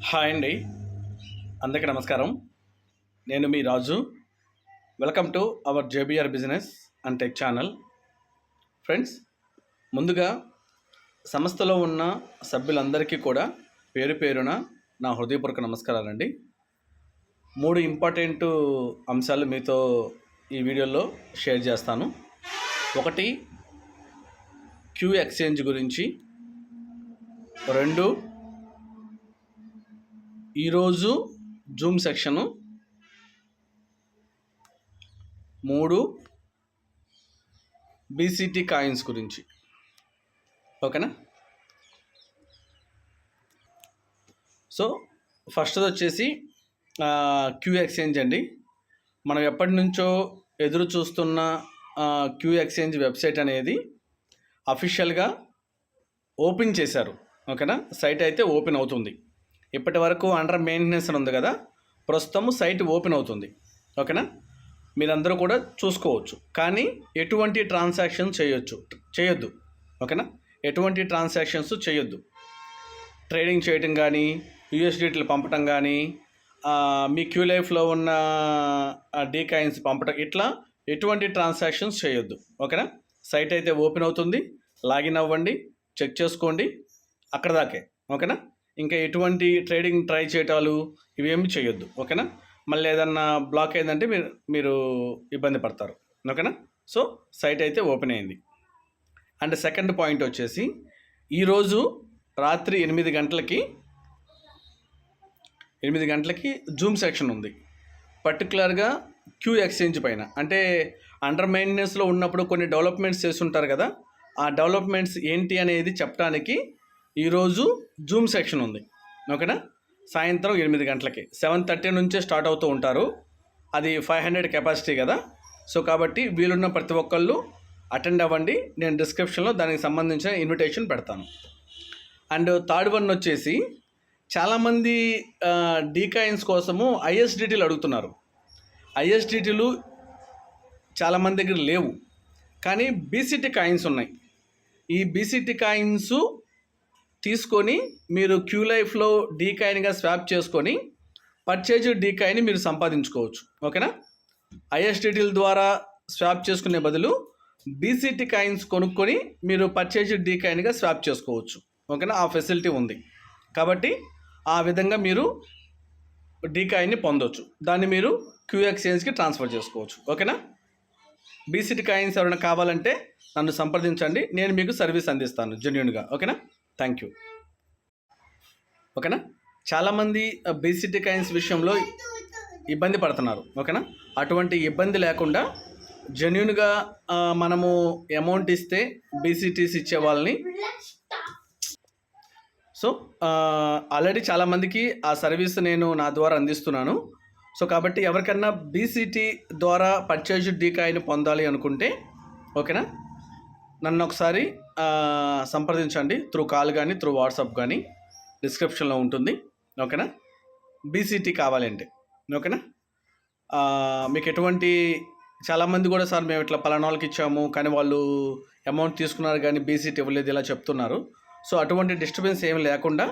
Hi అండి, అందరికీ నమస్కారం. నేను మీ Raju. Welcome to our JBR business and tech channel. Friends, ముందుగా సంస్థలో ఉన్న సభ్యులందరికీ కూడా పేరు పేరున నా హృదయపూర్వక నమస్కారాలండి. 3 ఇంపార్టెంట్ అంశాలు మీతో ఈ వీడియోలో షేర్ చేస్తాను. ఒకటి, క్యూ ఎక్స్చేంజ్ గురించి. 2, ఈరోజు జూమ్ సెక్షను. 3, బీసీటీ కాయిన్స్ గురించి. ఓకేనా? సో ఫస్ట్ది వచ్చేసి క్యూ ఎక్స్చేంజ్ అండి. మనం ఎప్పటి నుంచో ఎదురు చూస్తున్న క్యూ ఎక్స్చేంజ్ వెబ్సైట్ అనేది అఫీషియల్గా ఓపెన్ చేశారు. ఓకేనా? సైట్ అయితే ఓపెన్ అవుతుంది. ఇప్పటి వరకు అండర్ మెయింటెనెన్స్ అని ఉంది కదా, ప్రస్తుతం సైట్ ఓపెన్ అవుతుంది. ఓకేనా? మీరందరూ కూడా చూసుకోవచ్చు. కానీ ఎటువంటి ట్రాన్సాక్షన్ చేయొద్దు. ఓకేనా? ఎటువంటి ట్రాన్సాక్షన్స్ చేయొద్దు. ట్రేడింగ్ చేయటం కానీ, యూఎస్డిటీలు పంపటం కానీ, మీ క్యూ లైఫ్లో ఉన్న డీ కాయిన్స్ పంపటం, ఇట్లా ఎటువంటి ట్రాన్సాక్షన్స్ చేయొద్దు. ఓకేనా? సైట్ అయితే ఓపెన్ అవుతుంది. లాగిన్ అవ్వండి, చెక్ చేసుకోండి, అక్కడ దాకే. ఓకేనా? ఇంకా ఎటువంటి ట్రేడింగ్ ట్రై చేయటాలు ఇవేమి చేయొద్దు. ఓకేనా? మళ్ళీ ఏదన్నా బ్లాక్ అయిందంటే మీరు ఇబ్బంది పడతారు. ఓకేనా? సో సైట్ అయితే ఓపెన్ అయింది. అండ్ సెకండ్ పాయింట్ వచ్చేసి, ఈరోజు రాత్రి 8 గంటలకి జూమ్ సెక్షన్ ఉంది. పర్టికులర్గా క్యూ ఎక్స్చేంజ్ పైన. అంటే అండర్ మెయింటెనెన్స్లో ఉన్నప్పుడు కొన్ని డెవలప్మెంట్స్ చేస్తుంటారు కదా, ఆ డెవలప్మెంట్స్ ఏంటి అనేది చెప్పడానికి ఈరోజు జూమ్ సెక్షన్ ఉంది. ఓకేనా? సాయంత్రం 8 గంటలకి 7:30 నుంచే స్టార్ట్ అవుతూ ఉంటారు. అది 500 కెపాసిటీ కదా. సో కాబట్టి వీలున్న ప్రతి ఒక్కళ్ళు అటెండ్ అవ్వండి. నేను డిస్క్రిప్షన్లో దానికి సంబంధించిన ఇన్విటేషన్ పెడతాను. అండ్ థర్డ్ వన్ వచ్చేసి, చాలామంది డీ కాయిన్స్ కోసము ఐఎస్డిటీలు అడుగుతున్నారు. ఐఎస్డిటీలు చాలామంది దగ్గర లేవు, కానీ బీసీటీ కాయిన్స్ ఉన్నాయి. ఈ బీసీటీ కాయిన్స్ తీసుకొని మీరు క్యూ లైఫ్లో డీ కాయిన్గా స్వాప్ చేసుకొని పర్చేజ్ డీ కాయిన్ మీరు సంపాదించుకోవచ్చు. ఓకేనా? ఐఎస్డిటీల ద్వారా స్వాప్ చేసుకునే బదులు బీసీటీ కాయిన్స్ కొనుక్కొని మీరు పర్చేజ్ డీ కాయిన్గా స్వాప్ చేసుకోవచ్చు. ఓకేనా? ఆ ఫెసిలిటీ ఉంది. కాబట్టి ఆ విధంగా మీరు డీ కాయిన్ని పొందవచ్చు. దాన్ని మీరు క్యూ ఎక్స్చేంజ్కి ట్రాన్స్ఫర్ చేసుకోవచ్చు. ఓకేనా? బీసీటీ కాయిన్స్ ఎవరైనా కావాలంటే నన్ను సంప్రదించండి. నేను మీకు సర్వీస్ అందిస్తాను జెన్యూన్గా. ఓకేనా? Thank you. ఓకేనా? చాలామంది బీసీటీ కాయిన్స్ విషయంలో ఇబ్బంది పడుతున్నారు. ఓకేనా? అటువంటి ఇబ్బంది లేకుండా జెన్యూన్గా మనము అమౌంట్ ఇస్తే బీసీటీస్ ఇచ్చే వాళ్ళని, సో ఆల్రెడీ చాలామందికి ఆ సర్వీస్ నేను నా ద్వారా అందిస్తున్నాను. సో కాబట్టి ఎవరికన్నా బీసీటీ ద్వారా పర్చేజ్ డీ కాయిన్ పొందాలి అనుకుంటే, ఓకేనా, నన్ను ఒకసారి సంప్రదించండి. త్రూ కాల్ కానీ, త్రూ వాట్సాప్ కానీ, డిస్క్రిప్షన్లో ఉంటుంది. ఓకేనా? బీసీటీ కావాలంటే. ఓకేనా? మీకు ఎటువంటి, చాలామంది కూడా సార్ మేము ఇట్లా పలానా వాళ్ళకి ఇచ్చాము కానీ వాళ్ళు అమౌంట్ తీసుకున్నారు కానీ బీసీటీ ఇవ్వలేదు ఇలా చెప్తున్నారు. సో అటువంటి డిస్టర్బెన్స్ ఏమి లేకుండా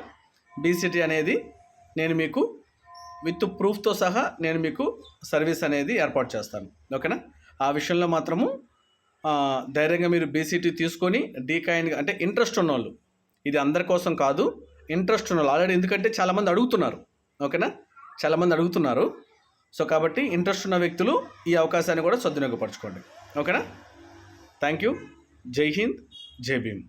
బీసీటీ అనేది నేను మీకు విత్ ప్రూఫ్తో సహా నేను మీకు సర్వీస్ అనేది ఏర్పాటు చేస్తాను. ఓకేనా? ఆ విషయంలో మాత్రము ధైర్యంగా మీరు బీసీటీ తీసుకొని డీ కాయిన్, అంటే ఇంట్రెస్ట్ ఉన్నవాళ్ళు, ఇది అందరి కోసం కాదు, ఇంట్రెస్ట్ ఉన్నవాళ్ళు ఆల్రెడీ, ఎందుకంటే చాలామంది అడుగుతున్నారు. ఓకేనా? చాలామంది అడుగుతున్నారు. సో కాబట్టి ఇంట్రెస్ట్ ఉన్న వ్యక్తులు ఈ అవకాశాన్ని కూడా సద్వినియోగపరచుకోండి. ఓకేనా? Thank you. జై హింద్, జై భీమ్.